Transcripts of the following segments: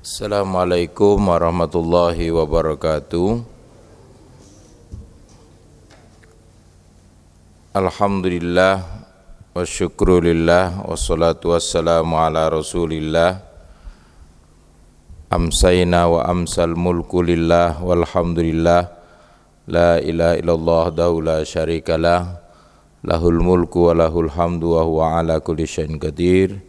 Assalamualaikum warahmatullahi wabarakatuh. Alhamdulillah wa syukrulillah wassalatu wassalamu ala rasulillah. Amsayna wa amsal mulku lillah walhamdulillah. La ilaha illallah dahu la syarikalah. Lahul mulku wa lahul hamdu wa huwa ala kulli syai'in qadir.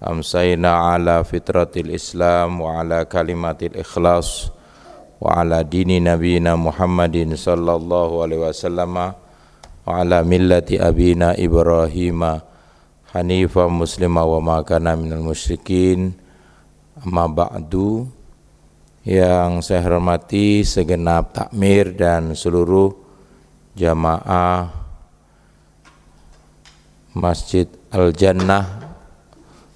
Amsayna ala fitratil Islam wa ala kalimatil ikhlas wa ala dini nabiyina Muhammadin sallallahu alaihi wasallam wa ala millati abina Ibrahim hanifa muslima wa ma kana minal musyrikin. Amma ba'du. Yang saya hormati segenap takmir dan seluruh jamaah Masjid Al-Jannah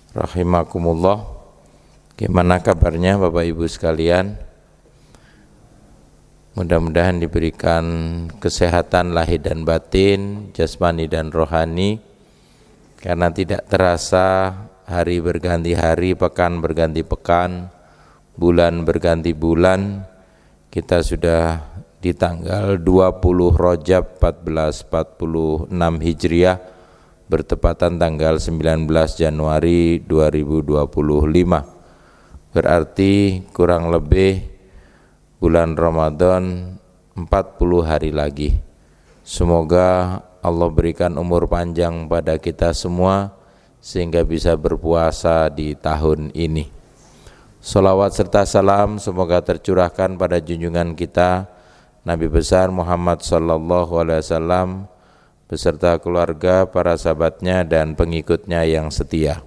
rahimakumullah. Gimana kabarnya Bapak Ibu sekalian? Mudah-mudahan diberikan kesehatan lahir dan batin, jasmani dan rohani. Karena tidak terasa hari berganti hari, pekan berganti pekan, bulan berganti bulan. Kita sudah di tanggal 20 Rajab 1446 Hijriah, bertepatan tanggal 19 Januari 2025. Berarti kurang lebih bulan Ramadan 40 hari lagi. Semoga Allah berikan umur panjang pada kita semua sehingga bisa berpuasa di tahun ini. Salawat serta salam semoga tercurahkan pada junjungan kita Nabi besar Muhammad sallallahu alaihi wasallam beserta keluarga, para sahabatnya dan pengikutnya yang setia.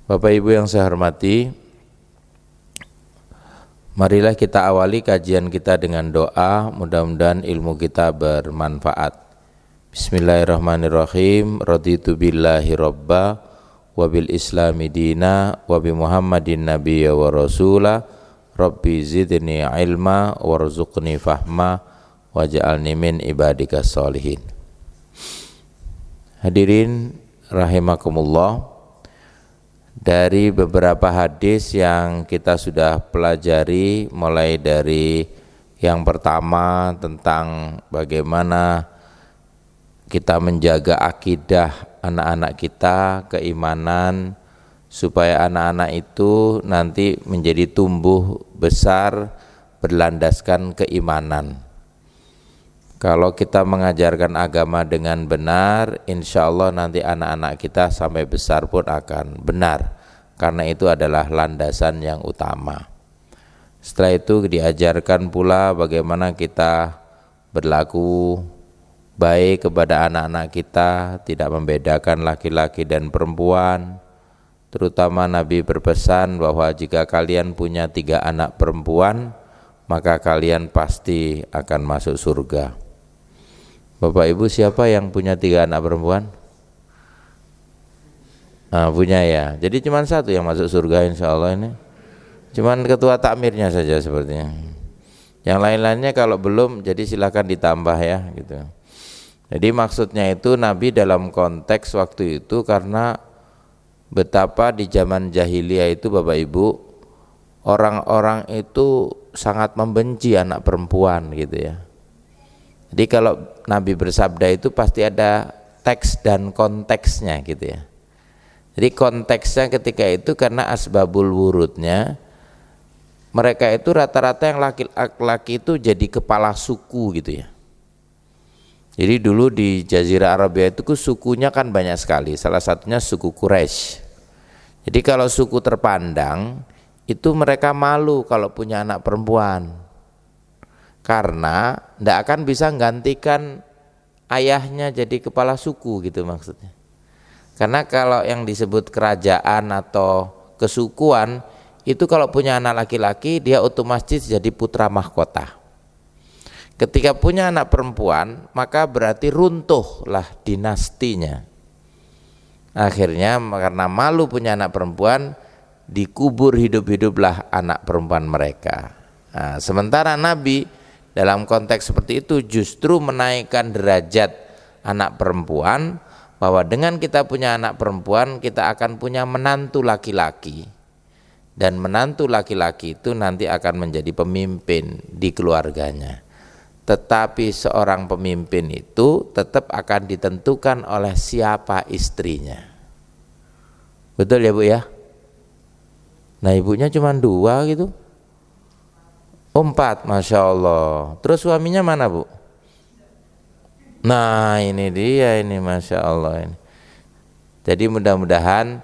Bapak Ibu yang saya hormati, marilah kita awali kajian kita dengan doa, mudah-mudahan ilmu kita bermanfaat. Bismillahirrahmanirrahim. Raditu billahi robba wa bil islami dina wa bi muhammadin nabiyya wa rasula rabbi zidni ilma warzuqni fahma waj'alni min ibadikas sholihin. Hadirin rahimakumullah, dari beberapa hadis yang kita sudah pelajari, mulai dari yang pertama tentang bagaimana kita menjaga akidah anak-anak kita, keimanan, supaya anak-anak itu nanti menjadi tumbuh besar berlandaskan keimanan. Kalau kita mengajarkan agama dengan benar, insya Allah nanti anak-anak kita sampai besar pun akan benar. Karena itu adalah landasan yang utama. Setelah itu diajarkan pula bagaimana kita berlaku baik kepada anak-anak kita, tidak membedakan laki-laki dan perempuan. Terutama Nabi berpesan bahwa jika kalian punya 3 anak perempuan, maka kalian pasti akan masuk surga. Bapak Ibu, siapa yang punya 3 anak perempuan? Punya ya. Jadi cuma 1 yang masuk surga insya Allah ini. Cuman ketua takmirnya saja sepertinya. Yang lain-lainnya kalau belum, jadi silakan ditambah ya gitu. Jadi maksudnya itu Nabi dalam konteks waktu itu karena betapa di zaman jahiliyah itu Bapak Ibu, orang-orang itu sangat membenci anak perempuan gitu ya. Jadi kalau Nabi bersabda itu pasti ada teks dan konteksnya gitu ya. Jadi konteksnya ketika itu karena asbabul wurudnya, mereka itu rata-rata yang laki-laki itu jadi kepala suku gitu ya. Jadi dulu di Jazirah Arabia itu sukunya kan banyak sekali, salah satunya suku Quraisy. Jadi kalau suku terpandang itu mereka malu kalau punya anak perempuan, karena tidak akan bisa menggantikan ayahnya jadi kepala suku gitu maksudnya. Karena kalau yang disebut kerajaan atau kesukuan itu kalau punya anak laki-laki dia otomatis jadi putra mahkota. Ketika punya anak perempuan maka berarti runtuhlah dinastinya. Akhirnya karena malu punya anak perempuan, dikubur hidup-hiduplah anak perempuan mereka. Nah, sementara Nabi dalam konteks seperti itu justru menaikkan derajat anak perempuan, bahwa dengan kita punya anak perempuan kita akan punya menantu laki-laki dan menantu laki-laki itu nanti akan menjadi pemimpin di keluarganya. Tetapi seorang pemimpin itu tetap akan ditentukan oleh siapa istrinya. Betul ya Bu ya? Nah ibunya cuma 2 gitu. 4, Masya Allah. Terus suaminya mana Bu? Nah ini dia ini, Masya Allah ini. Jadi mudah-mudahan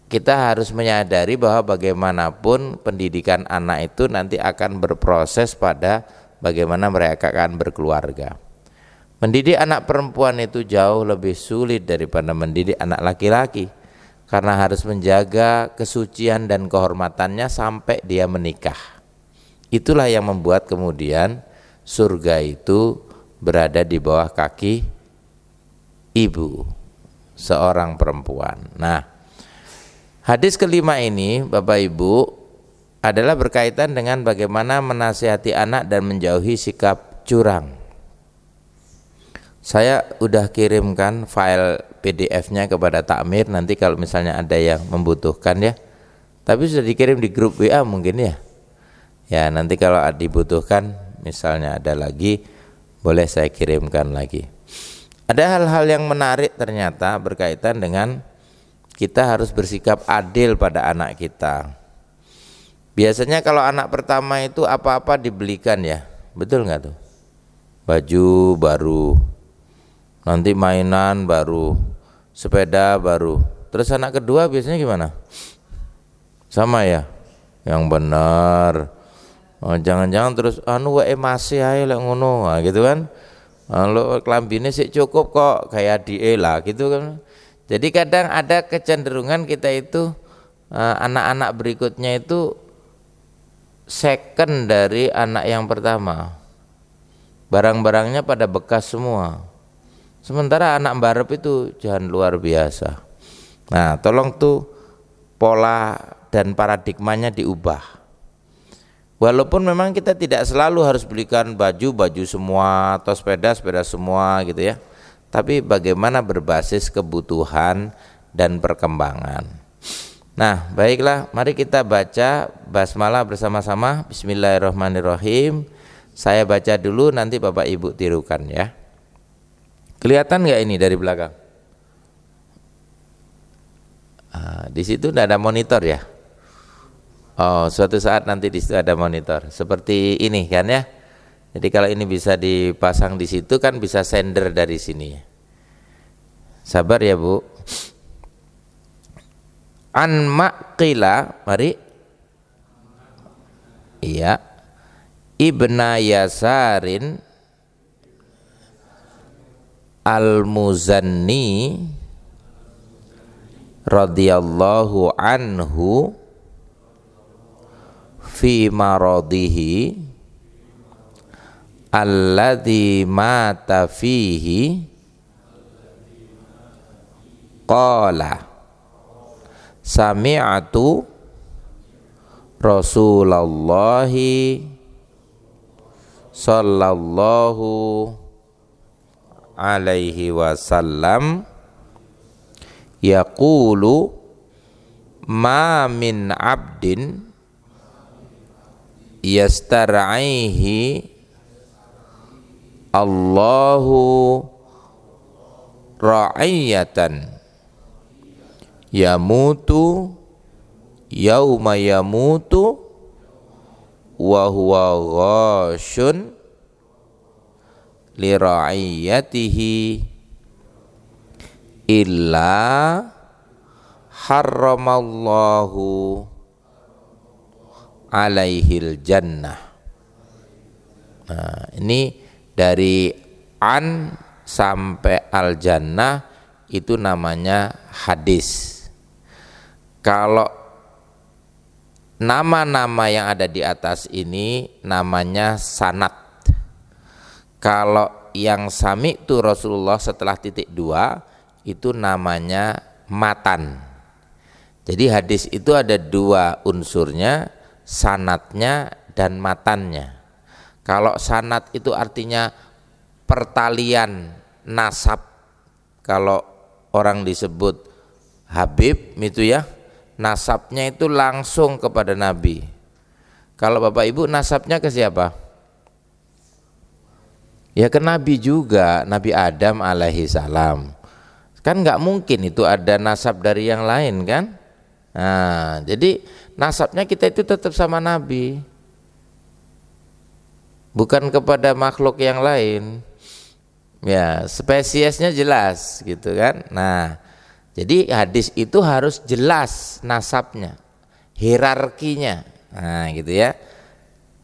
kita harus menyadari bahwa bagaimanapun pendidikan anak itu nanti akan berproses pada bagaimana mereka akan berkeluarga. Mendidik anak perempuan itu jauh lebih sulit daripada mendidik anak laki-laki, karena harus menjaga kesucian dan kehormatannya sampai dia menikah. Itulah yang membuat kemudian surga itu berada di bawah kaki ibu seorang perempuan. Nah, hadis kelima ini Bapak Ibu adalah berkaitan dengan bagaimana menasihati anak dan menjauhi sikap curang. Saya udah kirimkan file PDF-nya kepada Takmir, nanti kalau misalnya ada yang membutuhkan ya. Tapi sudah dikirim di grup WA mungkin ya. Ya nanti kalau dibutuhkan misalnya ada lagi, boleh saya kirimkan lagi. Ada hal-hal yang menarik ternyata berkaitan dengan kita harus bersikap adil pada anak kita. Biasanya kalau anak pertama itu apa-apa dibelikan ya, betul nggak tuh? Baju baru, nanti mainan baru, sepeda baru. Terus anak kedua biasanya gimana? Sama ya? Yang benar. Oh, jangan-jangan terus wae masih ae lek ngono, nah, gitu kan? Lo kelambine sih cukup kok kayak die lah gitu kan. Jadi kadang ada kecenderungan kita itu anak-anak berikutnya itu second dari anak yang pertama. Barang-barangnya pada bekas semua. Sementara anak barep itu jangan luar biasa. Nah, tolong tuh pola dan paradigmanya diubah. Walaupun memang kita tidak selalu harus belikan baju semua atau sepeda semua gitu ya. Tapi bagaimana berbasis kebutuhan dan perkembangan. Nah, baiklah, mari kita baca basmalah bersama-sama. Bismillahirrahmanirrahim. Saya baca dulu, nanti Bapak Ibu tirukan ya. Kelihatan nggak ini dari belakang? Di situ tidak ada monitor ya? Oh, suatu saat nanti di situ ada monitor. Seperti ini kan ya? Jadi kalau ini bisa dipasang di situ kan bisa sender dari sini. Sabar ya Bu. An Maqila, mari. Iya. Ibna Yasarin Al-Muzanni radhiyallahu anhu fi maradihi alladhi mata fihi qala sami'tu Rasulullahi sallallahu alaihi wasallam yaqulu ma min abdin yastar'ihi Allahu ra'iyatan yamutu yauma yamutu wa huwa ghashun li ra'iyatihi illa harramallahu alaihil jannah. Nah, ini dari an sampai al jannah itu namanya hadis. Kalau nama-nama yang ada di atas ini namanya sanad. Kalau yang sami'tu Rasulullah setelah titik 2 itu namanya matan. Jadi hadis itu ada 2 unsurnya, sanadnya dan matannya. Kalau sanad itu artinya pertalian nasab, kalau orang disebut Habib itu ya, nasabnya itu langsung kepada Nabi. Kalau Bapak Ibu nasabnya ke siapa? Ya ke Nabi juga, Nabi Adam alaihi salam. Kan nggak mungkin itu ada nasab dari yang lain kan? Nah, jadi nasabnya kita itu tetap sama Nabi, bukan kepada makhluk yang lain. Ya, spesiesnya jelas gitu kan. Nah, jadi hadis itu harus jelas nasabnya, hierarkinya. Nah, gitu ya.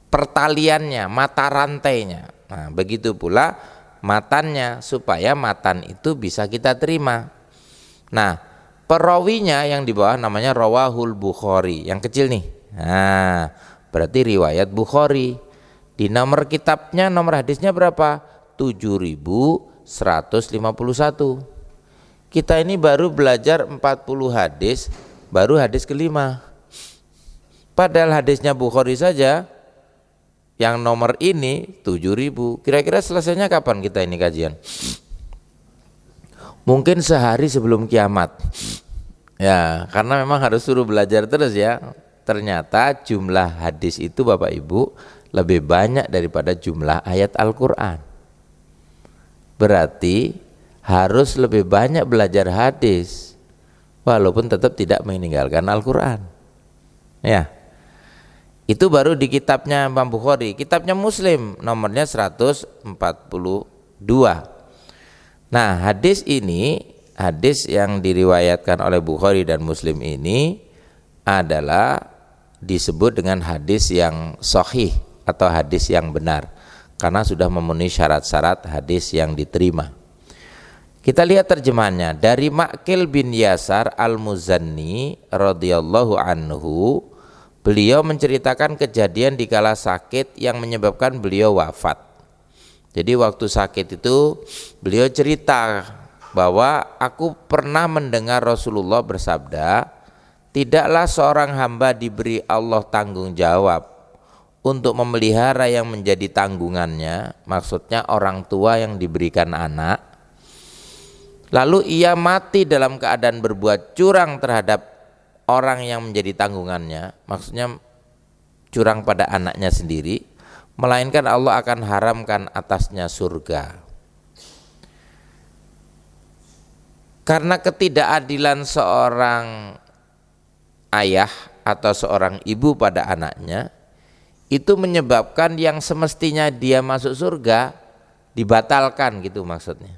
Pertaliannya, mata rantainya. Nah, begitu pula matannya supaya matan itu bisa kita terima. Nah, perawinya yang di bawah namanya rawahul Bukhari, yang kecil nih. Nah, berarti riwayat Bukhari. Di nomor kitabnya, nomor hadisnya berapa? 7151. Kita ini baru belajar 40 hadis, baru hadis kelima. Padahal hadisnya Bukhari saja yang nomor ini 7000. Kira-kira selesainya kapan kita ini kajian? Mungkin sehari sebelum kiamat. Ya, karena memang harus suruh belajar terus ya. Ternyata jumlah hadis itu Bapak Ibu lebih banyak daripada jumlah ayat Al-Quran. Berarti harus lebih banyak belajar hadis walaupun tetap tidak meninggalkan Al-Quran. Ya, itu baru di kitabnya Imam Bukhari. Kitabnya Muslim nomornya 142. Nah, hadis ini, hadis yang diriwayatkan oleh Bukhari dan Muslim ini adalah disebut dengan hadis yang sahih atau hadis yang benar, karena sudah memenuhi syarat-syarat hadis yang diterima. Kita lihat terjemahannya dari Ma'qil bin Yasar al-Muzanni radhiyallahu anhu. Beliau menceritakan kejadian di kala sakit yang menyebabkan beliau wafat. Jadi waktu sakit itu beliau cerita bahwa aku pernah mendengar Rasulullah bersabda, tidaklah seorang hamba diberi Allah tanggung jawab untuk memelihara yang menjadi tanggungannya, maksudnya orang tua yang diberikan anak, lalu ia mati dalam keadaan berbuat curang terhadap orang yang menjadi tanggungannya, maksudnya curang pada anaknya sendiri, melainkan Allah akan haramkan atasnya surga. Karena ketidakadilan seorang ayah atau seorang ibu pada anaknya, itu menyebabkan yang semestinya dia masuk surga dibatalkan gitu maksudnya.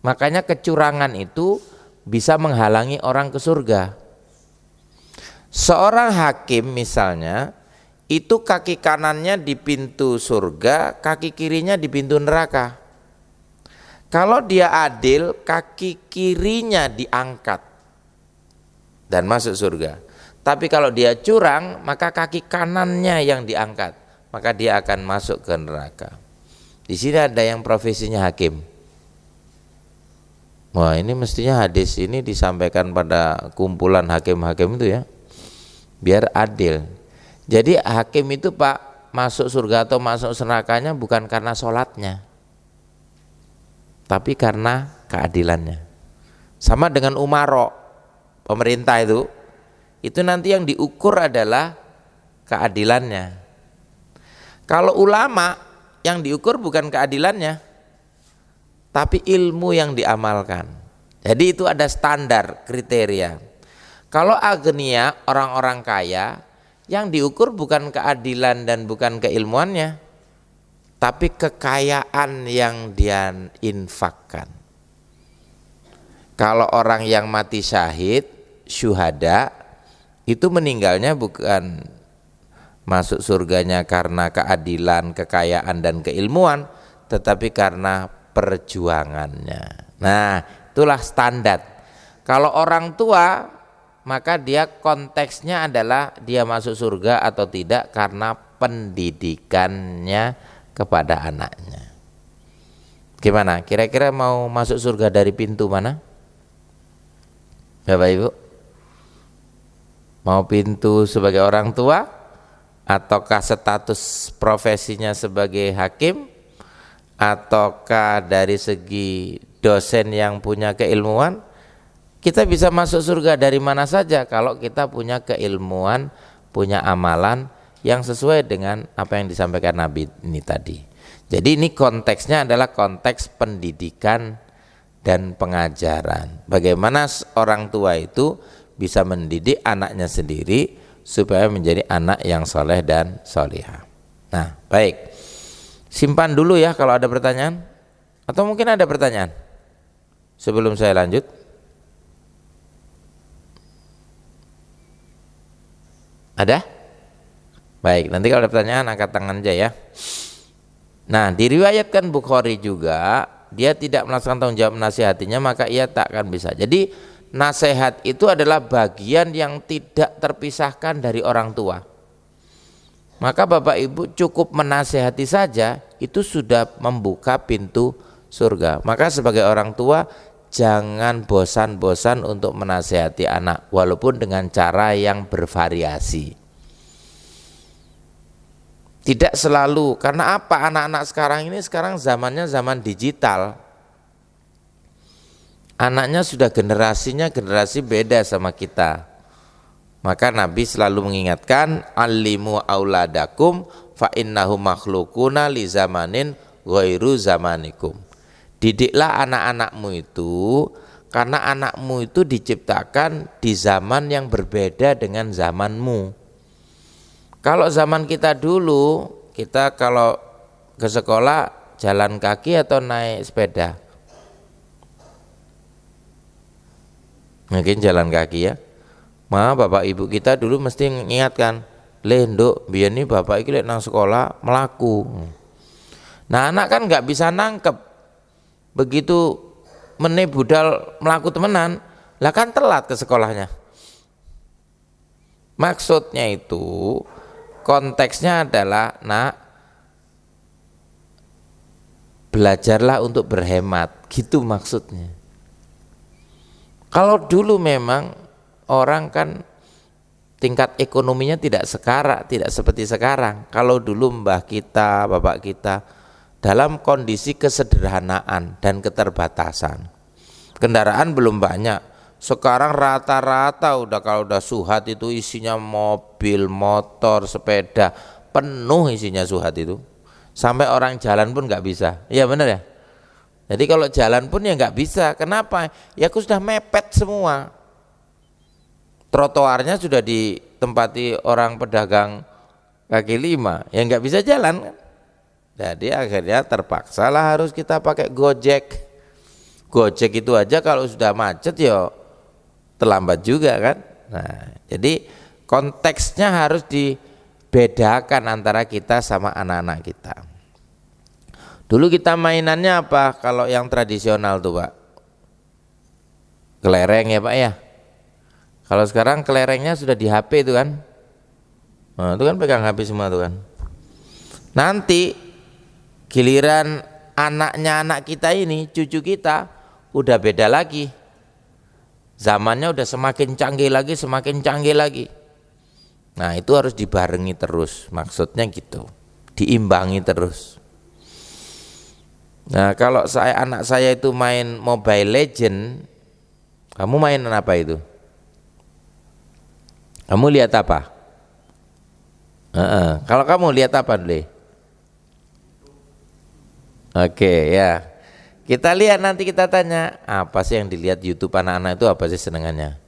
Makanya kecurangan itu bisa menghalangi orang ke surga. Seorang hakim misalnya, itu kaki kanannya di pintu surga, kaki kirinya di pintu neraka. Kalau dia adil, kaki kirinya diangkat dan masuk surga. Tapi kalau dia curang, maka kaki kanannya yang diangkat, maka dia akan masuk ke neraka. Di sini ada yang profesinya hakim. Wah, ini mestinya hadis ini disampaikan pada kumpulan hakim-hakim itu ya, biar adil. Jadi hakim itu Pak, masuk surga atau masuk nerakanya bukan karena sholatnya, tapi karena keadilannya. Sama dengan umaro, pemerintah itu nanti yang diukur adalah keadilannya. Kalau ulama yang diukur bukan keadilannya, tapi ilmu yang diamalkan. Jadi itu ada standar, kriteria. Kalau agnia, orang-orang kaya, yang diukur bukan keadilan dan bukan keilmuannya, tapi kekayaan yang dia infakkan. Kalau orang yang mati syahid, syuhada, itu meninggalnya bukan masuk surganya karena keadilan, kekayaan dan keilmuan, tetapi karena perjuangannya. Nah, itulah standar. Kalau orang tua, maka dia konteksnya adalah dia masuk surga atau tidak karena pendidikannya kepada anaknya. Gimana? Kira-kira mau masuk surga dari pintu mana? Bapak Ibu? Mau pintu sebagai orang tua, ataukah status profesinya sebagai hakim, ataukah dari segi dosen yang punya keilmuan, Kita bisa masuk surga dari mana saja kalau kita punya keilmuan, punya amalan yang sesuai dengan apa yang disampaikan Nabi ini tadi. Jadi ini konteksnya adalah konteks pendidikan dan pengajaran. Bagaimana orang tua itu bisa mendidik anaknya sendiri supaya menjadi anak yang soleh dan solihah. Nah, baik. Simpan dulu ya kalau ada pertanyaan. Atau mungkin ada pertanyaan sebelum saya lanjut. Ada? Baik, nanti kalau ada pertanyaan angkat tangan aja ya. Nah, diriwayatkan Bukhari juga, dia tidak melaksanakan tanggung jawab nasihatinya, maka ia tak akan bisa. Jadi nasihat itu adalah bagian yang tidak terpisahkan dari orang tua. Maka Bapak Ibu cukup menasihati saja, itu sudah membuka pintu surga. Maka sebagai orang tua jangan bosan-bosan untuk menasihati anak, walaupun dengan cara yang bervariasi. Tidak selalu, karena apa? Anak-anak sekarang ini zamannya zaman digital. Anaknya sudah generasinya generasi beda sama kita. Maka Nabi selalu mengingatkan, alimu auladakum fa innahum makhluquna li zamanin ghairu zamanikum. Didiklah anak-anakmu itu karena anakmu itu diciptakan di zaman yang berbeda dengan zamanmu. Kalau zaman kita dulu, kita kalau ke sekolah jalan kaki atau naik sepeda? Mungkin jalan kaki ya. Bapak ibu kita dulu mesti mengingatkan, "Le nduk, biyen ni bapak iki lek nang sekolah melaku." Nah, anak kan nggak bisa nangkep. Begitu meneh budal melaku temenan, lah kan telat ke sekolahnya. Maksudnya itu konteksnya adalah, nak, belajarlah untuk berhemat, gitu maksudnya. Kalau dulu memang orang kan tingkat ekonominya tidak seperti sekarang. Kalau dulu mbah kita, bapak kita dalam kondisi kesederhanaan dan keterbatasan, kendaraan belum banyak. Sekarang rata-rata kalau udah Suhat itu isinya mobil, motor, sepeda, penuh isinya Suhat itu. Sampai orang jalan pun nggak bisa. Iya benar ya. Jadi kalau jalan pun ya nggak bisa. Kenapa? Ya aku sudah mepet semua. Trotoarnya sudah ditempati orang pedagang kaki lima, ya nggak bisa jalan kan. Jadi akhirnya terpaksalah harus kita pakai Gojek. Gojek itu aja kalau sudah macet ya terlambat juga kan. Nah, jadi konteksnya harus dibedakan antara kita sama anak-anak kita. Dulu kita mainannya apa? Kalau yang tradisional tuh Pak, kelereng ya Pak ya. Kalau sekarang kelerengnya sudah di HP itu kan. Nah, itu kan pegang HP semua tuh kan. Nanti giliran anaknya anak kita ini, cucu kita udah beda lagi. Zamannya udah semakin canggih lagi. Nah, itu harus dibarengi terus, maksudnya gitu. Diimbangi terus. Nah, kalau anak saya itu main Mobile Legend, kamu mainan apa itu? Kamu lihat apa? Kalau kamu lihat apa dulu? Oke ya, kita lihat nanti kita tanya apa sih yang dilihat YouTube anak-anak itu, apa sih senengannya.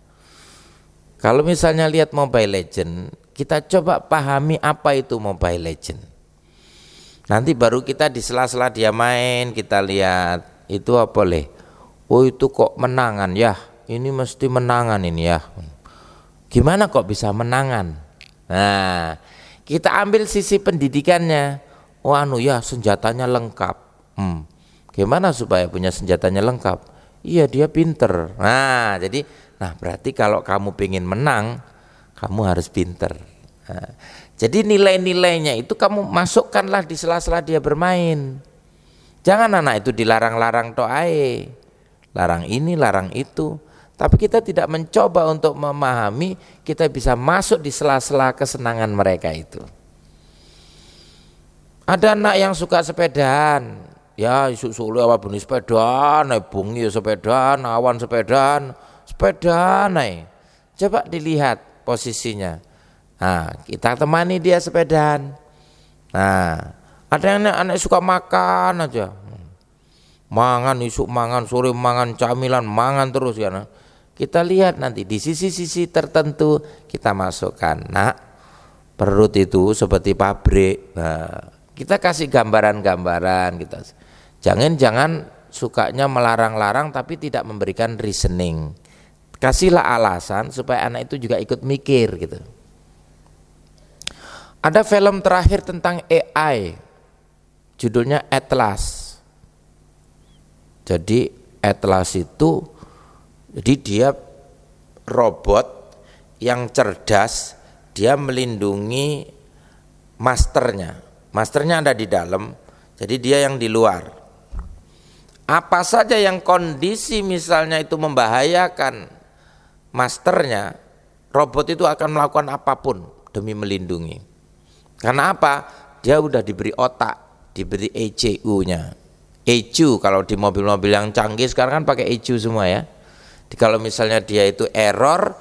Kalau misalnya lihat Mobile Legend, kita coba pahami apa itu Mobile Legend. Nanti baru kita di sela-sela dia main kita lihat itu apa leh. Oh itu kok menangan ya, ini mesti menangan ini ya. Gimana kok bisa menangan? Nah, kita ambil sisi pendidikannya. Oh ya senjatanya lengkap. Gimana supaya punya senjatanya lengkap? Iya dia pinter. Nah jadi, berarti kalau kamu pengen menang, kamu harus pinter. Nah, jadi nilai-nilainya itu kamu masukkanlah di sela-sela dia bermain. Jangan anak itu dilarang-larang to'ae, larang ini, larang itu. Tapi kita tidak mencoba untuk memahami, kita bisa masuk di sela-sela kesenangan mereka itu. Ada anak yang suka sepedaan. Ya isu-isu apa bunyi sepedaan, naik bunyi sepedaan, awan sepedaan, sepeda naik. Coba dilihat posisinya. Nah, kita temani dia sepedaan. Nah, ada yang anak suka makan aja. Mangan isuk mangan, sore mangan camilan, mangan terus ya. Nah, kita lihat nanti di sisi-sisi tertentu kita masukkan. Nah, perut itu seperti pabrik. Nah, kita kasih gambaran-gambaran kita. Jangan sukanya melarang-larang tapi tidak memberikan reasoning. Kasihlah alasan supaya anak itu juga ikut mikir gitu. Ada film terakhir tentang AI, judulnya Atlas. Jadi Atlas itu, jadi dia robot yang cerdas, dia melindungi masternya. Masternya ada di dalam, jadi dia yang di luar. Apa saja yang kondisi misalnya itu membahayakan masternya, robot itu akan melakukan apapun demi melindungi. Karena apa? Dia udah diberi otak, diberi ECU-nya. ECU kalau di mobil-mobil yang canggih sekarang kan pakai ECU semua ya. Jadi kalau misalnya dia itu error,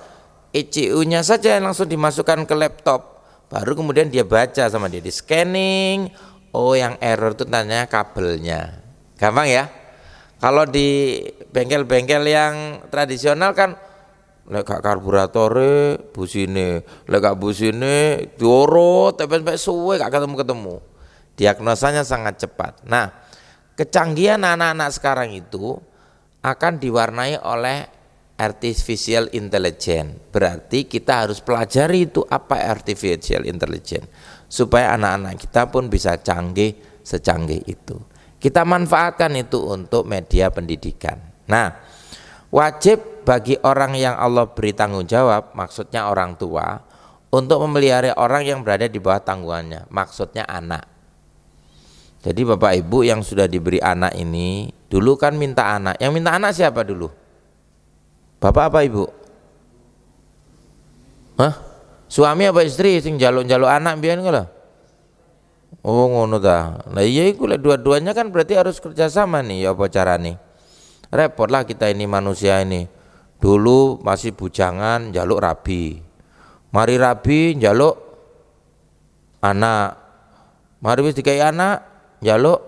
ECU-nya saja yang langsung dimasukkan ke laptop. Baru kemudian dia baca sama dia, di scanning. Oh, yang error itu tanya kabelnya. Gampang ya? Kalau di bengkel-bengkel yang tradisional kan lek gak karburatore busine, lek gak busine diurut sampai suwe gak ketemu-ketemu. Diagnosanya sangat cepat. Nah, kecanggihan anak-anak sekarang itu akan diwarnai oleh artificial intelligence. Berarti kita harus pelajari itu apa artificial intelligence supaya anak-anak kita pun bisa canggih secanggih itu. Kita manfaatkan itu untuk media pendidikan. Nah, wajib bagi orang yang Allah beri tanggung jawab, maksudnya orang tua, untuk memelihara orang yang berada di bawah tanggungannya, maksudnya anak. Jadi Bapak Ibu yang sudah diberi anak ini, dulu kan minta anak. Yang minta anak siapa dulu? Bapak apa Ibu? Hah? Suami apa istri sing njaluk-njaluk anak biyen kala? Oh ngono ta. Nah iya iku lek dua-duanya kan berarti harus kerjasama nih, ya apa carane? Repot lah kita ini manusia ini. Dulu masih bujangan njaluk rabi. Mari rabi njaluk anak. Mari wis dikai anak njaluk.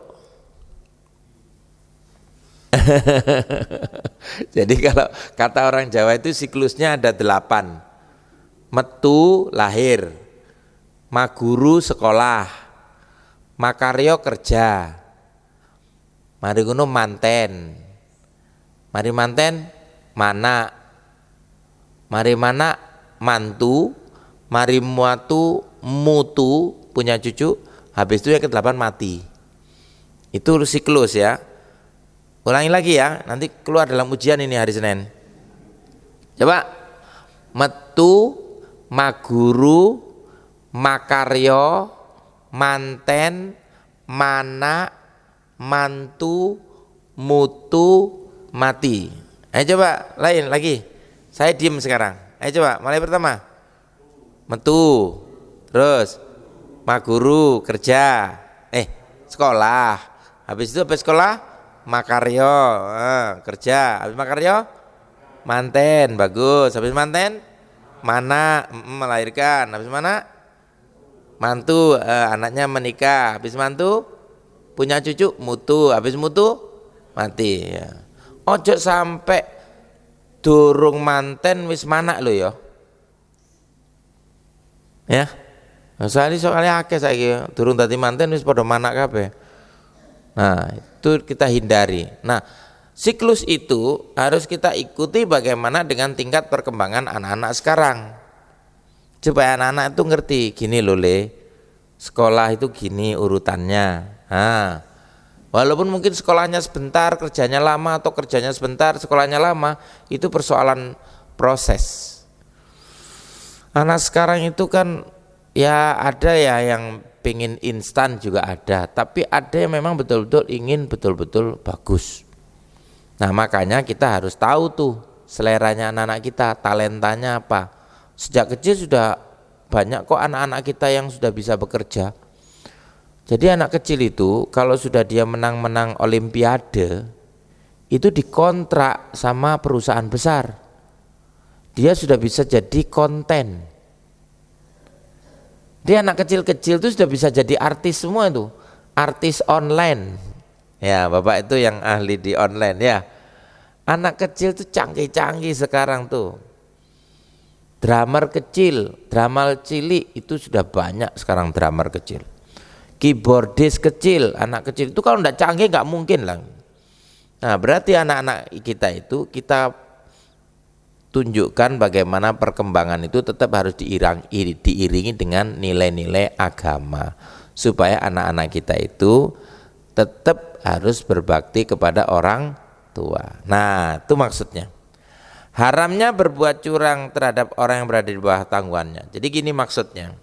Jadi kalau kata orang Jawa itu siklusnya ada 8. Metu lahir, maguru sekolah, makaryo kerja, mari ngono manten, mari manten mana, mari mana mantu, mari mutu punya cucu, habis itu yang ke-8 mati. Itu siklus ya. Ulangi lagi ya, nanti keluar dalam ujian ini hari Senin. Coba, metu, maguru, makaryo, manten, mana, mantu, mutu, mati. Ayo coba lain lagi. Saya diem sekarang. Ayo coba mulai pertama. Metu, terus maguru kerja, sekolah. Habis itu habis sekolah makaryo, kerja. Habis makaryo manten, bagus. Habis manten mana, melahirkan. Habis mana mantu, anaknya menikah. Habis mantu punya cucu, mutu. Habis mutu mati ya. Ojo sampai durung manten wis manak lo ya. Ya. Soalnya akeh saiki durung dadi manten wis padha manak kabeh. Nah, itu kita hindari. Nah, siklus itu harus kita ikuti bagaimana dengan tingkat perkembangan anak-anak sekarang. Supaya anak-anak itu ngerti, gini loh Le, sekolah itu gini urutannya. Nah, walaupun mungkin sekolahnya sebentar, kerjanya lama, atau kerjanya sebentar, sekolahnya lama, itu persoalan proses. Anak sekarang itu kan ya ada ya yang pengen instan juga ada, tapi ada yang memang betul-betul ingin betul-betul bagus. Nah makanya kita harus tahu tuh seleranya anak-anak kita, talentanya apa. Sejak kecil sudah banyak kok anak-anak kita yang sudah bisa bekerja. Jadi anak kecil itu kalau sudah dia menang-menang olimpiade, itu dikontrak sama perusahaan besar. dia sudah bisa jadi konten. Dia anak kecil-kecil itu sudah bisa jadi artis semua itu, artis online. Ya, Bapak itu yang ahli di online ya. Anak kecil itu canggih-canggih sekarang tuh. Drummer kecil, drummer cilik itu sudah banyak sekarang drummer kecil. Keyboardis kecil, anak kecil itu kalau tidak canggih nggak mungkin lah. Nah, berarti anak-anak kita itu kita tunjukkan bagaimana perkembangan itu tetap harus diiringi dengan nilai-nilai agama supaya anak-anak kita itu tetap harus berbakti kepada orang tua. Nah, itu maksudnya. Haramnya berbuat curang terhadap orang yang berada di bawah tanggungannya. Jadi gini maksudnya.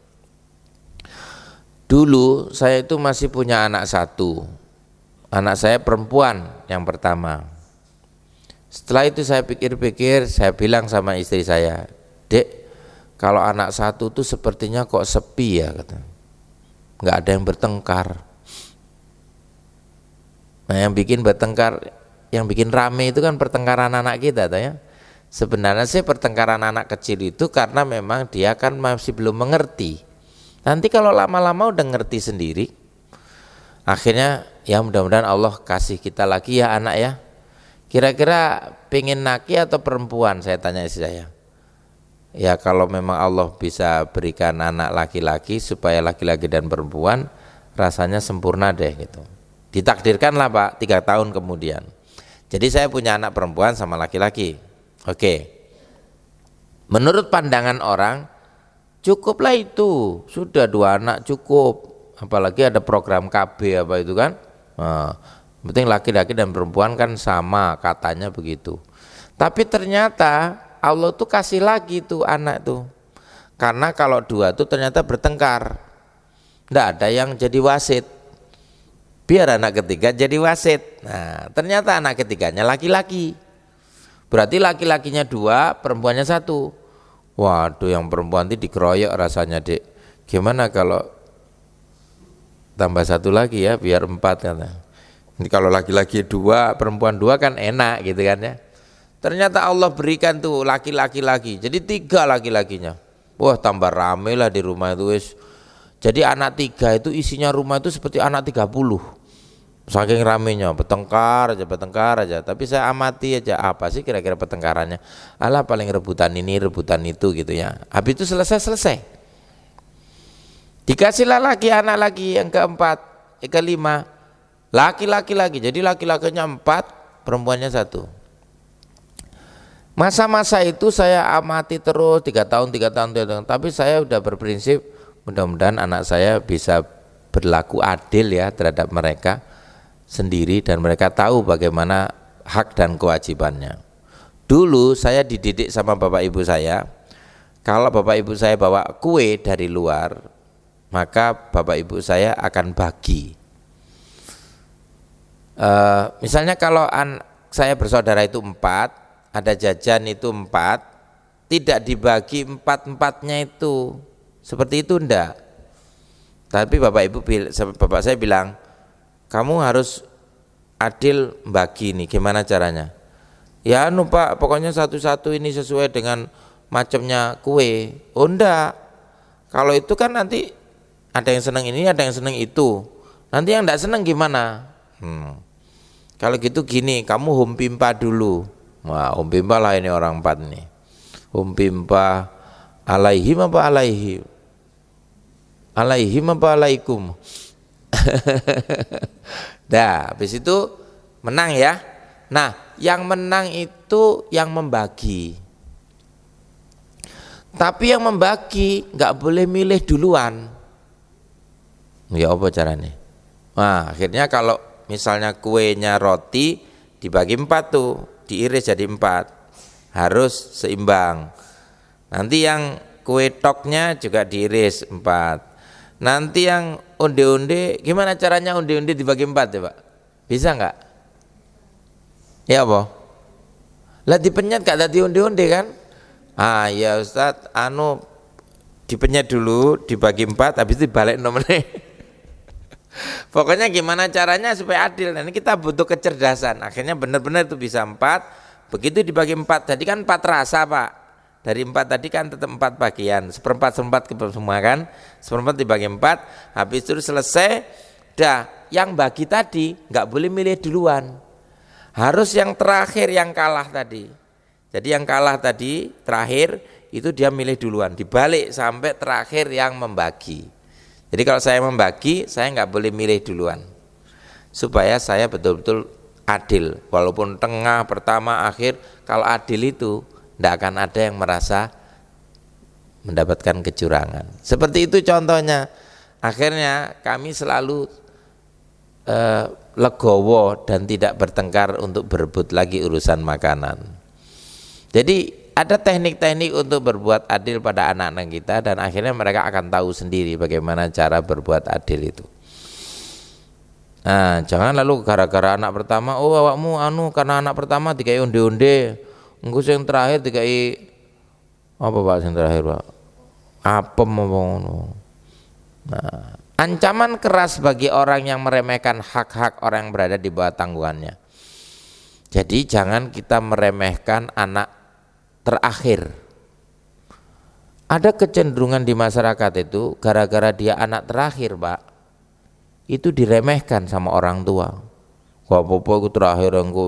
Dulu saya itu masih punya anak satu. Anak saya perempuan yang pertama. Setelah itu saya pikir-pikir, saya bilang sama istri saya, "Dek, kalau anak satu tuh sepertinya kok sepi ya," kata. Nggak ada yang bertengkar. Nah, yang bikin bertengkar, yang bikin rame itu kan pertengkaran anak kita, ya. Sebenarnya sih pertengkaran anak kecil itu karena memang dia kan masih belum mengerti. Nanti kalau lama-lama udah ngerti sendiri, akhirnya ya mudah-mudahan Allah kasih kita lagi ya anak ya. Kira-kira pengen laki atau perempuan, saya tanya istri saya. Ya kalau memang Allah bisa berikan anak laki-laki supaya laki-laki dan perempuan rasanya sempurna deh gitu. Ditakdirkanlah Pak 3 tahun kemudian. Jadi saya punya anak perempuan sama laki-laki. Oke. Menurut pandangan orang cukuplah itu, sudah 2 anak cukup. Apalagi ada program KB apa itu kan. Nah, penting laki-laki dan perempuan kan sama katanya begitu. Tapi ternyata Allah tuh kasih lagi tuh anak tuh. Karena kalau 2 tuh ternyata bertengkar. Nggak ada yang jadi wasit. Biar anak ketiga jadi wasit. Nah, ternyata anak ketiganya laki-laki. Berarti laki-lakinya 2, perempuannya 1. Waduh, yang perempuan itu dikeroyok rasanya, Dek. Gimana kalau tambah 1 lagi ya, biar 4 kata. Ini kalau laki-laki 2, perempuan 2 kan enak gitu kan ya. Ternyata Allah berikan tuh laki-laki lagi. Jadi 3 laki-lakinya. Wah, tambah rame lah di rumah itu wis. Jadi anak 3 itu isinya rumah itu seperti anak 30. Saking ramenya, bertengkar aja. Tapi saya amati aja apa sih kira-kira pertengkarannya. Alah paling rebutan ini, rebutan itu gitu ya. Habis itu selesai. Dikasihlah lagi anak lagi yang keempat, yang kelima. Laki-laki lagi. Jadi laki-lakinya 4, perempuannya 1. Masa-masa itu saya amati terus 3 tahun. Tapi saya udah berprinsip mudah-mudahan anak saya bisa berlaku adil ya terhadap mereka sendiri dan mereka tahu bagaimana hak dan kewajibannya. Dulu saya dididik sama bapak ibu saya, kalau bapak ibu saya bawa kue dari luar, maka bapak ibu saya akan bagi. Misalnya kalau saya bersaudara itu 4, ada jajan itu 4, tidak dibagi 4-4-nya itu, seperti itu enggak. Tapi bapak saya bilang, kamu harus adil bagi nih, gimana caranya? Ya Pak, pokoknya satu-satu ini sesuai dengan macamnya kue. Oh enggak, kalau itu kan nanti ada yang seneng ini, ada yang seneng itu. Nanti yang enggak seneng gimana? Kalau gitu gini, kamu humpimpa dulu. Wah, humpimpa lah ini orang 4 nih. Humpimpa alaihim apa alaihim? Alaihim apa alaikum? Nah, habis itu menang ya. Nah, yang menang itu yang membagi. Tapi yang membagi nggak boleh milih duluan. Ya apa caranya? Nah, akhirnya kalau misalnya kuenya roti dibagi 4 tuh, diiris jadi 4. Harus seimbang. Nanti yang kue toknya juga diiris 4. Nanti yang onde-onde, gimana caranya onde-onde dibagi 4 ya Pak? Bisa enggak? Ya apa? Lah dipenyet gak tadi onde-onde kan? Ah ya Ustadz, dipenyet dulu, dibagi 4, habis itu balik nomornya. Pokoknya gimana caranya supaya adil. Nah, ini kita butuh kecerdasan. Akhirnya benar-benar itu bisa 4. Begitu dibagi 4, jadi kan 4 rasa Pak. Dari 4 tadi kan tetap 4 bagian, seperempat ke semua kan, seperempat dibagi 4, habis itu selesai, dah yang bagi tadi nggak boleh milih duluan, harus yang terakhir yang kalah tadi. Jadi yang kalah tadi terakhir itu dia milih duluan, dibalik sampai terakhir yang membagi. Jadi kalau saya membagi, saya nggak boleh milih duluan, supaya saya betul-betul adil, walaupun tengah, pertama, akhir. Kalau adil itu tidak akan ada yang merasa mendapatkan kecurangan. Seperti itu contohnya. Akhirnya kami selalu legowo dan tidak bertengkar untuk berebut lagi urusan makanan. Jadi ada teknik-teknik untuk berbuat adil pada anak-anak kita, dan akhirnya mereka akan tahu sendiri bagaimana cara berbuat adil itu. Nah, jangan lalu gara-gara anak pertama, oh awakmu karena anak pertama dikai onde-onde, engko sing terakhir dikai apa Pak sing terakhir Pak? Apem apa ngono. Nah, ancaman keras bagi orang yang meremehkan hak-hak orang yang berada di bawah tanggungannya. Jadi jangan kita meremehkan anak terakhir. Ada kecenderungan di masyarakat itu gara-gara dia anak terakhir Pak, itu diremehkan sama orang tua. Kok apa-apa iku terakhir engko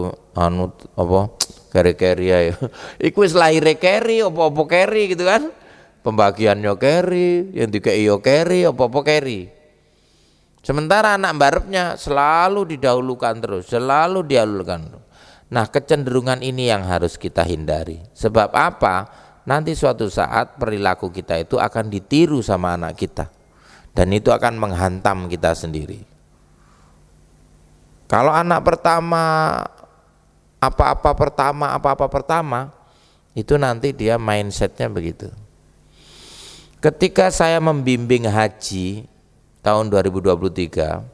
keri-keri ya. Iku wis lahire keri, apa-apa keri gitu kan. Pembagiannya keri, yang dikei yo keri, apa-apa keri. Sementara anak barepnya selalu didahulukan terus, selalu dialulkan. Nah, kecenderungan ini yang harus kita hindari. Sebab apa? Nanti suatu saat perilaku kita itu akan ditiru sama anak kita, dan itu akan menghantam kita sendiri. Kalau anak pertama apa-apa pertama, itu nanti dia mindsetnya begitu. Ketika saya membimbing haji tahun 2023,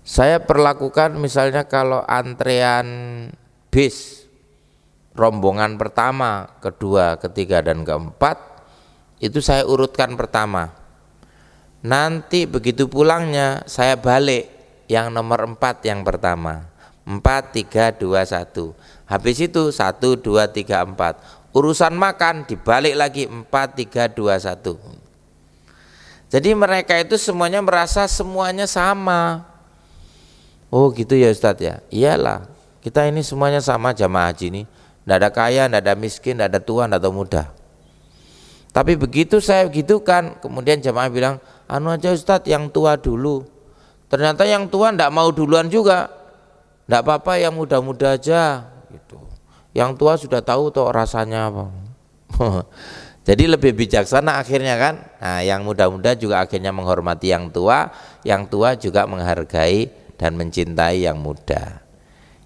saya perlakukan misalnya kalau antrean bis rombongan pertama, kedua, ketiga, dan keempat, itu saya urutkan pertama. Nanti begitu pulangnya saya balik yang nomor 4 yang pertama, 4, 3, 2, 1. Habis itu 1, 2, 3, 4. Urusan makan dibalik lagi 4, 3, 2, 1. Jadi mereka itu semuanya merasa semuanya sama. Oh gitu ya Ustadz ya. Iyalah, kita ini semuanya sama jamaah haji ini. Tidak ada kaya, tidak ada miskin, tidak ada tua, tidak ada muda. Tapi begitu saya gitukan, kemudian jamaah bilang, anu aja Ustadz yang tua dulu. Ternyata yang tua tidak mau duluan juga. Tidak apa-apa yang muda-muda aja gitu. Yang tua sudah tahu toh rasanya apa. Jadi lebih bijaksana akhirnya kan. Nah, yang muda-muda juga akhirnya menghormati yang tua juga menghargai dan mencintai yang muda.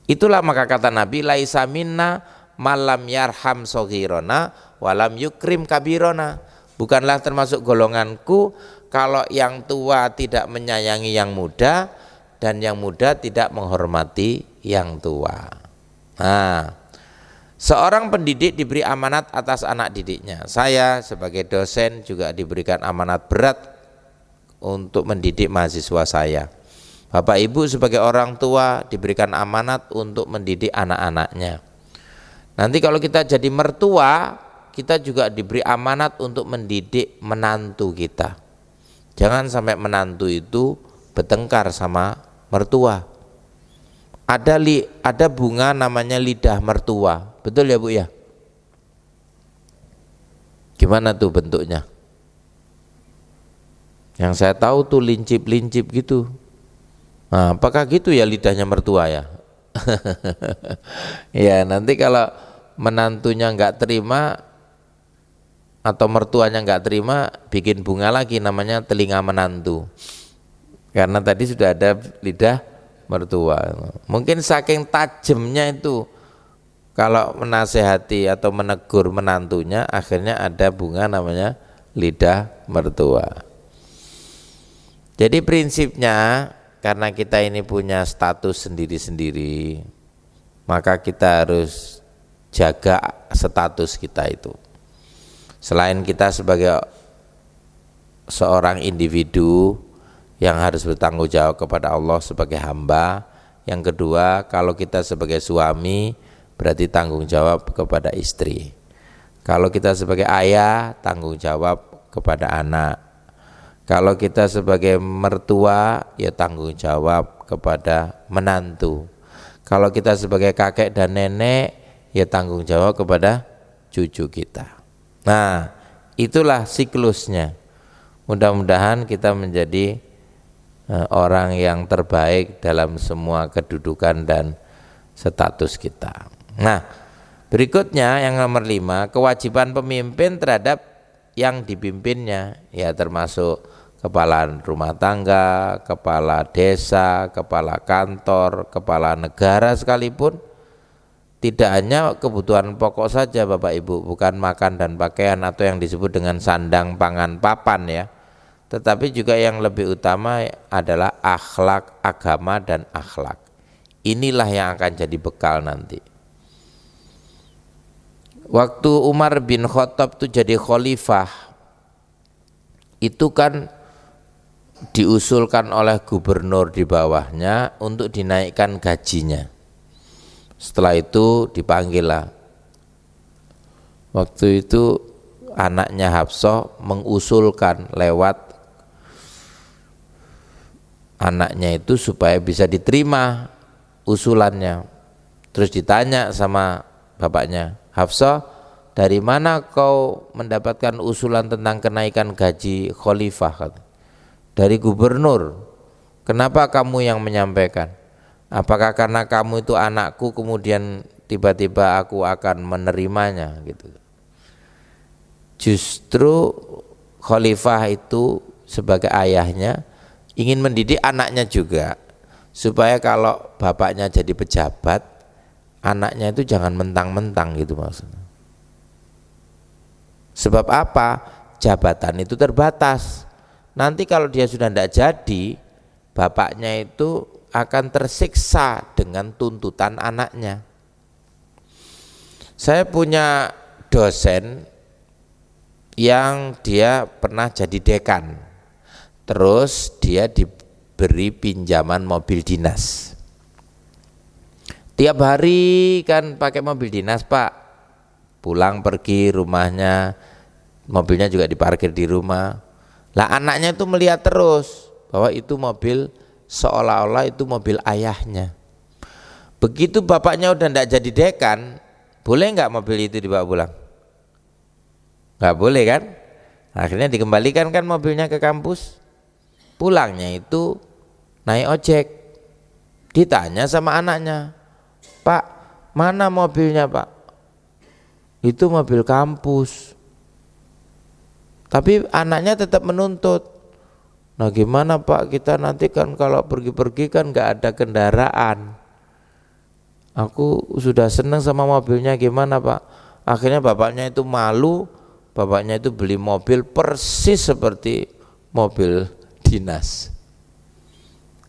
Itulah maka kata Nabi, laisa minna malam yarham soghirona walam yukrim kabirona. Bukanlah termasuk golonganku kalau yang tua tidak menyayangi yang muda dan yang muda tidak menghormati yang tua. Nah, seorang pendidik diberi amanat atas anak didiknya. Saya sebagai dosen juga diberikan amanat berat untuk mendidik mahasiswa saya. Bapak Ibu sebagai orang tua diberikan amanat untuk mendidik anak-anaknya. Nanti kalau kita jadi mertua, kita juga diberi amanat untuk mendidik menantu kita. Jangan sampai menantu itu bertengkar sama mertua. Ada bunga namanya lidah mertua. Betul ya Bu ya? Gimana tuh bentuknya? Yang saya tahu tuh lincip-lincip gitu. Nah, apakah gitu ya lidahnya mertua ya? Ya nanti kalau menantunya nggak terima atau mertuanya nggak terima, bikin bunga lagi namanya telinga menantu. Karena tadi sudah ada lidah mertua. Mungkin saking tajamnya itu, kalau menasehati atau menegur menantunya, akhirnya ada bunga namanya lidah mertua. Jadi prinsipnya, karena kita ini punya status sendiri-sendiri, maka kita harus jaga status kita itu. Selain kita sebagai seorang individu yang harus bertanggung jawab kepada Allah sebagai hamba, yang kedua kalau kita sebagai suami berarti tanggung jawab kepada istri. Kalau kita sebagai ayah, tanggung jawab kepada anak. Kalau kita sebagai mertua, ya tanggung jawab kepada menantu. Kalau kita sebagai kakek dan nenek, ya tanggung jawab kepada cucu kita. Nah, itulah siklusnya. Mudah-mudahan kita menjadi orang yang terbaik dalam semua kedudukan dan status kita. Nah, berikutnya yang nomor 5, kewajiban pemimpin terhadap yang dipimpinnya, ya termasuk kepala rumah tangga, kepala desa, kepala kantor, kepala negara sekalipun. Tidak hanya kebutuhan pokok saja Bapak Ibu, bukan makan dan pakaian atau yang disebut dengan sandang, pangan, papan ya. Tetapi juga yang lebih utama adalah akhlak, agama dan akhlak. Inilah yang akan jadi bekal nanti. Waktu Umar bin Khattab itu jadi khalifah, itu kan diusulkan oleh gubernur di bawahnya untuk dinaikkan gajinya. Setelah itu dipanggillah. Waktu itu anaknya Hafsah mengusulkan lewat anaknya itu supaya bisa diterima usulannya. Terus ditanya sama bapaknya, Hafsah, dari mana kau mendapatkan usulan tentang kenaikan gaji khalifah? Dari gubernur. Kenapa kamu yang menyampaikan? Apakah karena kamu itu anakku kemudian tiba-tiba aku akan menerimanya gitu? Justru khalifah itu sebagai ayahnya ingin mendidik anaknya juga supaya kalau bapaknya jadi pejabat, anaknya itu jangan mentang-mentang gitu maksudnya. Sebab apa? Jabatan itu terbatas. Nanti kalau dia sudah tidak jadi, bapaknya itu akan tersiksa dengan tuntutan anaknya. Saya punya dosen yang dia pernah jadi dekan, terus dia diberi pinjaman mobil dinas. Tiap hari kan pakai mobil dinas Pak, pulang pergi rumahnya, mobilnya juga diparkir di rumah. Lah anaknya itu melihat terus bahwa itu mobil seolah-olah itu mobil ayahnya. Begitu bapaknya udah tidak jadi dekan, boleh nggak mobil itu dibawa pulang? Nggak boleh kan? Akhirnya dikembalikan kan mobilnya ke kampus. Pulangnya itu naik ojek. Ditanya sama anaknya, Pak, mana mobilnya Pak? Itu mobil kampus. Tapi anaknya tetap menuntut. Nah gimana Pak, kita nanti kan kalau pergi-pergi kan nggak ada kendaraan. Aku sudah senang sama mobilnya, gimana Pak? Akhirnya bapaknya itu malu, bapaknya itu beli mobil persis seperti mobil dinas.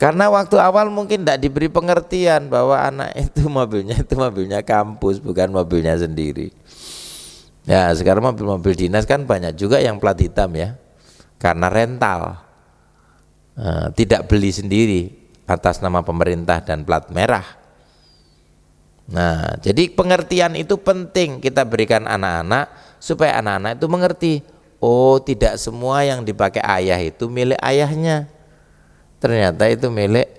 Karena waktu awal mungkin tidak diberi pengertian bahwa anak itu mobilnya kampus, bukan mobilnya sendiri. Ya sekarang mobil-mobil dinas kan banyak juga yang plat hitam ya, karena rental, tidak beli sendiri atas nama pemerintah dan plat merah. Nah jadi pengertian itu penting kita berikan anak-anak supaya anak-anak itu mengerti, oh tidak semua yang dipakai ayah itu milik ayahnya, ternyata itu milik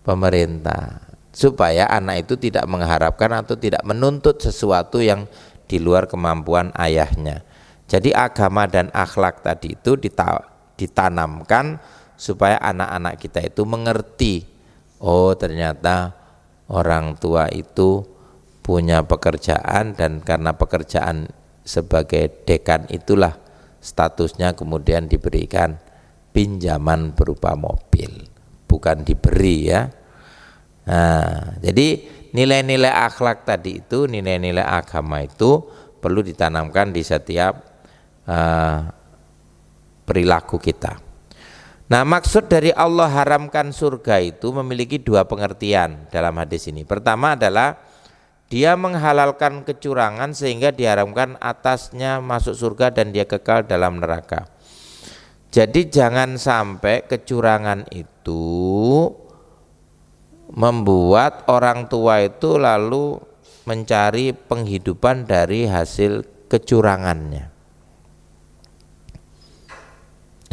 pemerintah, supaya anak itu tidak mengharapkan atau tidak menuntut sesuatu yang di luar kemampuan ayahnya. Jadi agama dan akhlak tadi itu ditanamkan supaya anak-anak kita itu mengerti, oh ternyata orang tua itu punya pekerjaan dan karena pekerjaan sebagai dekan itulah statusnya kemudian diberikan pinjaman berupa mobil, bukan diberi ya. Nah, jadi nilai-nilai akhlak tadi itu, nilai-nilai agama itu perlu ditanamkan di setiap perilaku kita. Nah, maksud dari Allah haramkan surga itu memiliki dua pengertian dalam hadis ini. Pertama adalah dia menghalalkan kecurangan sehingga diharamkan atasnya masuk surga dan dia kekal dalam neraka. Jadi jangan sampai kecurangan itu membuat orang tua itu lalu mencari penghidupan dari hasil kecurangannya.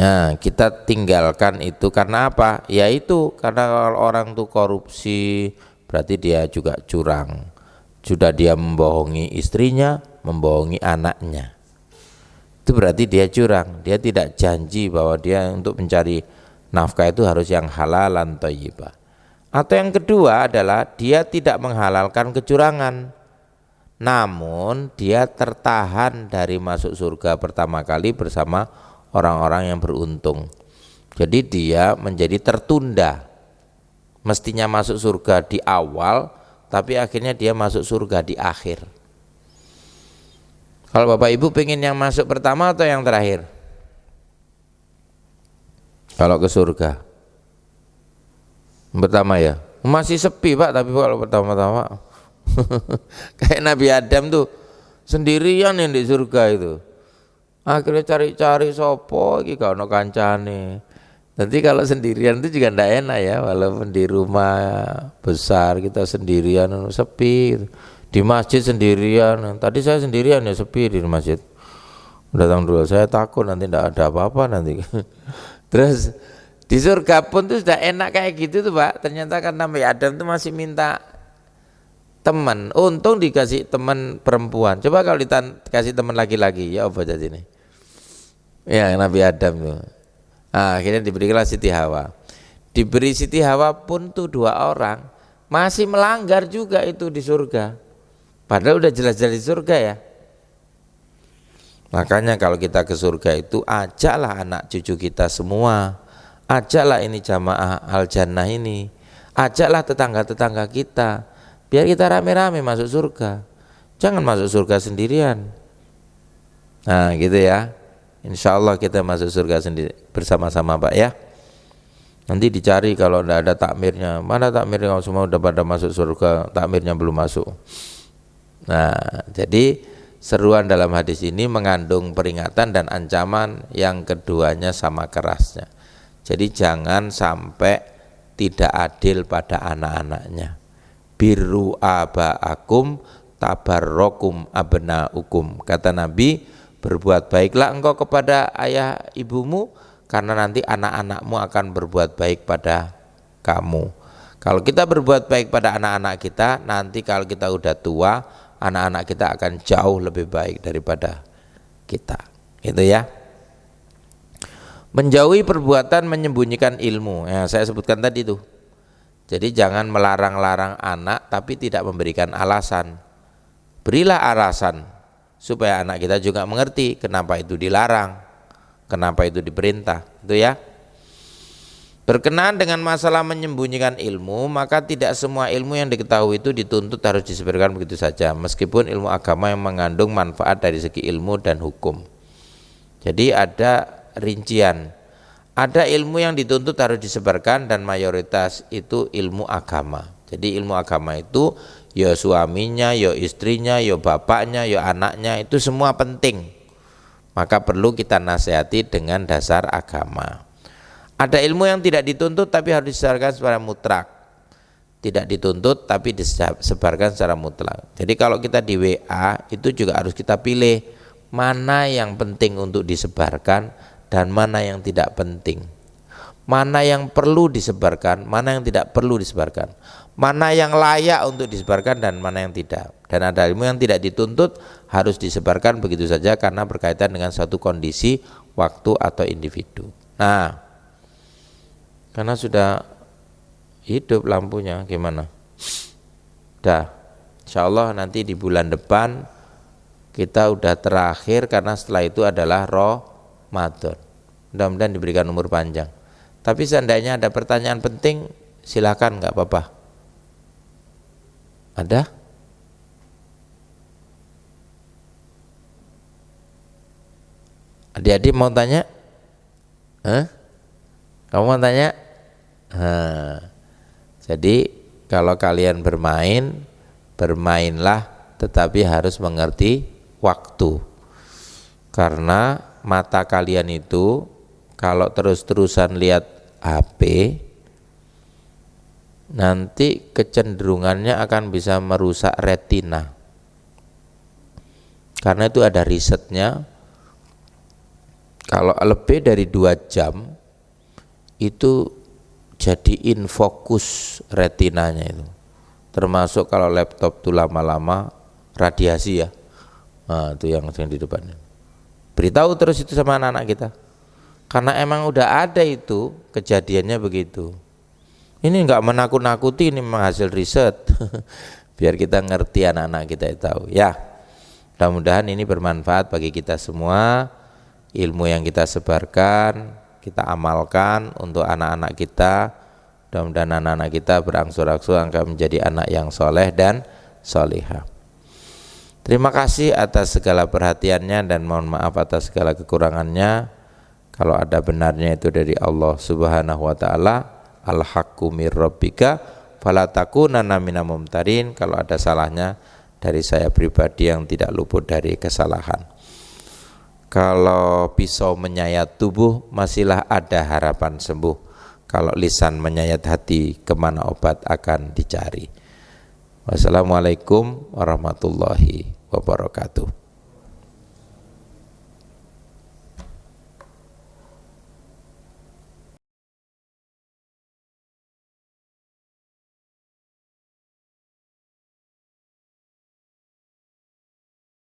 Nah, kita tinggalkan itu karena apa? Yaitu karena kalau orang tuh korupsi berarti dia juga curang. Sudah dia membohongi istrinya, membohongi anaknya. Itu berarti dia curang. Dia tidak janji bahwa dia untuk mencari nafkah itu harus yang halalan thayyibah. Atau yang kedua adalah dia tidak menghalalkan kecurangan. Namun dia tertahan dari masuk surga pertama kali bersama orang-orang yang beruntung. Jadi dia menjadi tertunda. Mestinya masuk surga di awal, tapi akhirnya dia masuk surga di akhir. Kalau Bapak Ibu pengen yang masuk pertama atau yang terakhir? Kalau ke surga pertama ya, masih sepi Pak, tapi kalau pertama-tama kayak Nabi Adam tuh sendirian yang di surga itu. Akhirnya cari-cari sopo iki gak ono kancane. Nanti kalau sendirian itu juga ndak enak ya, walaupun di rumah besar kita sendirian sepi. Di masjid sendirian. Tadi saya sendirian ya, sepi di masjid. Datang dulu, saya takut nanti ndak ada apa-apa nanti. Terus di surga pun tuh sudah enak kayak gitu tuh Pak. Ternyata kan Nabi Adam tuh masih minta teman. Untung dikasih teman perempuan. Coba kalau dikasih teman laki-laki, ya apa jadi ini? Ya Nabi Adam tuh. Nah, akhirnya diberilah Siti Hawa. Diberi Siti Hawa pun tuh 2 orang masih melanggar juga itu di surga. Padahal udah jelas-jelas di surga ya. Makanya kalau kita ke surga itu ajaklah anak cucu kita semua. Ajaklah ini jamaah al-jannah ini. Ajaklah tetangga-tetangga kita. Biar kita rame-rame masuk surga. Jangan masuk surga sendirian. Nah gitu ya. Insya Allah kita masuk surga sendiri bersama-sama Pak ya. Nanti dicari kalau tidak ada takmirnya. Mana takmirnya? Kalau semua udah pada masuk surga, takmirnya belum masuk. Nah jadi seruan dalam hadis ini mengandung peringatan dan ancaman yang keduanya sama kerasnya. Jadi jangan sampai tidak adil pada anak-anaknya. Birru aba'akum tabarrokum abna'ukum. Kata Nabi, berbuat baiklah engkau kepada ayah ibumu, karena nanti anak-anakmu akan berbuat baik pada kamu. Kalau kita berbuat baik pada anak-anak kita, nanti kalau kita udah tua, anak-anak kita akan jauh lebih baik daripada kita. Gitu ya. Menjauhi perbuatan menyembunyikan ilmu. Ya, saya sebutkan tadi tuh. Jadi jangan melarang-larang anak tapi tidak memberikan alasan. Berilah alasan supaya anak kita juga mengerti kenapa itu dilarang, kenapa itu diperintah, itu ya. Berkenaan dengan masalah menyembunyikan ilmu, maka tidak semua ilmu yang diketahui itu dituntut harus disebarkan begitu saja, meskipun ilmu agama yang mengandung manfaat dari segi ilmu dan hukum. Jadi ada rincian. Ada ilmu yang dituntut harus disebarkan dan mayoritas itu ilmu agama. Jadi ilmu agama itu ya suaminya, ya istrinya, ya bapaknya, ya anaknya, itu semua penting. Maka perlu kita nasihati dengan dasar agama. Ada ilmu yang tidak dituntut tapi harus disebarkan secara mutlak. Tidak dituntut tapi disebarkan secara mutlak. Jadi kalau kita di WA itu juga harus kita pilih mana yang penting untuk disebarkan dan mana yang tidak penting. Mana yang perlu disebarkan, mana yang tidak perlu disebarkan. Mana yang layak untuk disebarkan dan mana yang tidak. Dan ada ilmu yang tidak dituntut harus disebarkan begitu saja karena berkaitan dengan suatu kondisi, waktu atau individu. Nah, karena sudah hidup lampunya gimana? Dah, insyaallah nanti di bulan depan kita udah terakhir karena setelah itu adalah Ramadan. Mudah-mudahan diberikan umur panjang. Tapi seandainya ada pertanyaan penting, silakan, nggak apa-apa. Ada? Adik-adik mau tanya? Kamu mau tanya? Jadi kalau kalian bermain, bermainlah tetapi harus mengerti waktu. Karena mata kalian itu kalau terus-terusan lihat HP, nanti kecenderungannya akan bisa merusak retina. Karena itu ada risetnya, kalau lebih dari 2 jam itu jadi infokus retinanya itu. Termasuk kalau laptop itu lama-lama radiasi ya. Nah, itu yang di depannya. Beritahu terus itu sama anak-anak kita. Karena emang udah ada itu kejadiannya begitu. Ini enggak menakut-nakuti, ini memang hasil riset. Biar kita ngerti, anak-anak kita tahu. Ya, mudah-mudahan ini bermanfaat bagi kita semua. Ilmu yang kita sebarkan, kita amalkan untuk anak-anak kita. Mudah-mudahan anak-anak kita berangsur-angsur akan menjadi anak yang soleh dan solihah. Terima kasih atas segala perhatiannya dan mohon maaf atas segala kekurangannya. Kalau ada benarnya itu dari Allah Subhanahu wa taala, al-haqqu mir rabbika fala takunanna minal mumtarin. Kalau ada salahnya dari saya pribadi yang tidak luput dari kesalahan. Kalau pisau menyayat tubuh, masihlah ada harapan sembuh. Kalau lisan menyayat hati, kemana obat akan dicari. Wassalamualaikum warahmatullahi wabarakatuh.